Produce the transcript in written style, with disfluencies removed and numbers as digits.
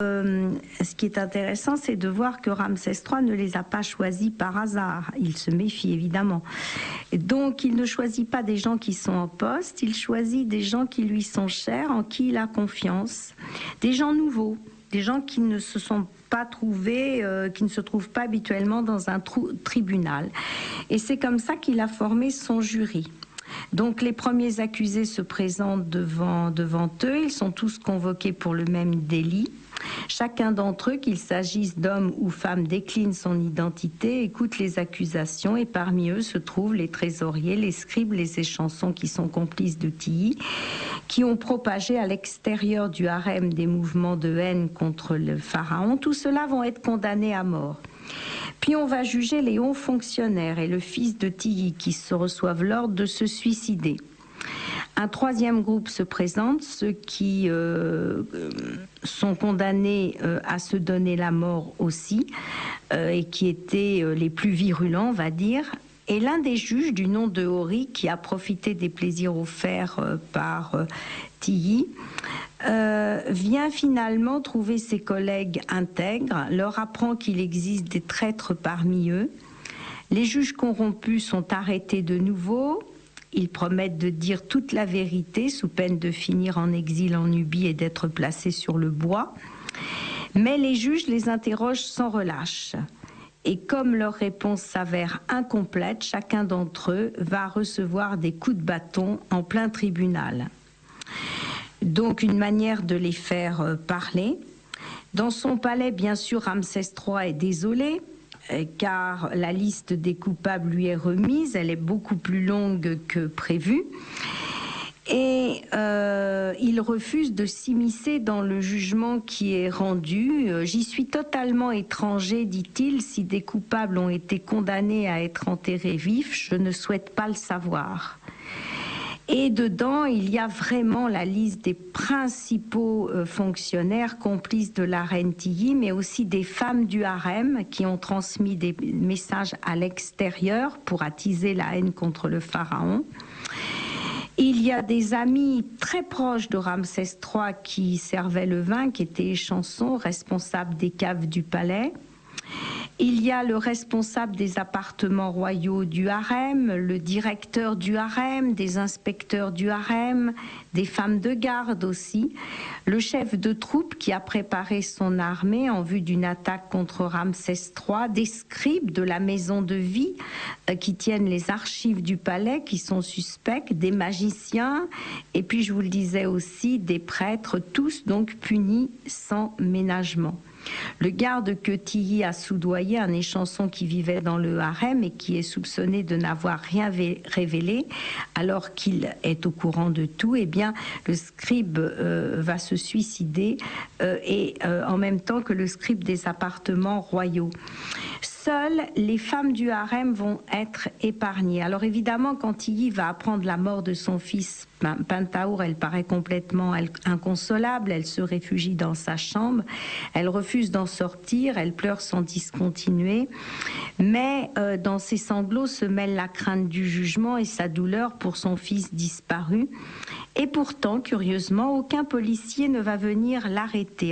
Ce qui est intéressant, c'est de voir que Ramsès III ne les a pas choisis par hasard. Il se méfie évidemment. Et donc, il ne choisit pas des gens qui sont en poste, il choisit des gens qui lui sont chers, en qui il a confiance, des gens nouveaux, des gens qui ne se sont pas trouvés, qui ne se trouvent pas habituellement dans un tribunal. Et c'est comme ça qu'il a formé son jury. Donc les premiers accusés se présentent devant eux, ils sont tous convoqués pour le même délit. Chacun d'entre eux, qu'il s'agisse d'homme ou femme, décline son identité, écoute les accusations et parmi eux se trouvent les trésoriers, les scribes, les échansons qui sont complices de Tilly, qui ont propagé à l'extérieur du harem des mouvements de haine contre le pharaon. Tous ceux-là vont être condamnés à mort. Puis on va juger les hauts fonctionnaires et le fils de Tilly qui se reçoivent l'ordre de se suicider. Un troisième groupe se présente, ceux qui sont condamnés à se donner la mort aussi et qui étaient les plus virulents, on va dire. Et l'un des juges du nom de Hori, qui a profité des plaisirs offerts par Tilly, vient finalement trouver ses collègues intègres, leur apprend qu'il existe des traîtres parmi eux. Les juges corrompus sont arrêtés de nouveau. Ils promettent de dire toute la vérité sous peine de finir en exil en Nubie et d'être placés sur le bois. Mais les juges les interrogent sans relâche. Et comme leur réponse s'avère incomplète, chacun d'entre eux va recevoir des coups de bâton en plein tribunal. Donc une manière de les faire parler. Dans son palais, bien sûr, Ramsès III est désolé, car la liste des coupables lui est remise, elle est beaucoup plus longue que prévu. Et il refuse de s'immiscer dans le jugement qui est rendu. J'y suis totalement étranger, dit-il, si des coupables ont été condamnés à être enterrés vifs, je ne souhaite pas le savoir. Et dedans, il y a vraiment la liste des principaux fonctionnaires complices de la reine Tilly, mais aussi des femmes du harem qui ont transmis des messages à l'extérieur pour attiser la haine contre le pharaon. Il y a des amis très proches de Ramsès III qui servaient le vin, qui étaient échansons, responsables des caves du palais. Il y a le responsable des appartements royaux du harem, le directeur du harem, des inspecteurs du harem, des femmes de garde aussi, le chef de troupe qui a préparé son armée en vue d'une attaque contre Ramsès III, des scribes de la maison de vie qui tiennent les archives du palais qui sont suspects, des magiciens et puis je vous le disais aussi des prêtres, tous donc punis sans ménagement. Le garde que Tilly a soudoyé, un échanson qui vivait dans le harem et qui est soupçonné de n'avoir rien révélé, alors qu'il est au courant de tout, eh bien, le scribe va se suicider en même temps que le scribe des appartements royaux. Seules les femmes du harem vont être épargnées. Alors évidemment, quand Tilly va apprendre la mort de son fils Pentahour, elle paraît complètement inconsolable, elle se réfugie dans sa chambre, elle refuse d'en sortir, elle pleure sans discontinuer, mais dans ses sanglots se mêle la crainte du jugement et sa douleur pour son fils disparu. Et pourtant, curieusement, aucun policier ne va venir l'arrêter.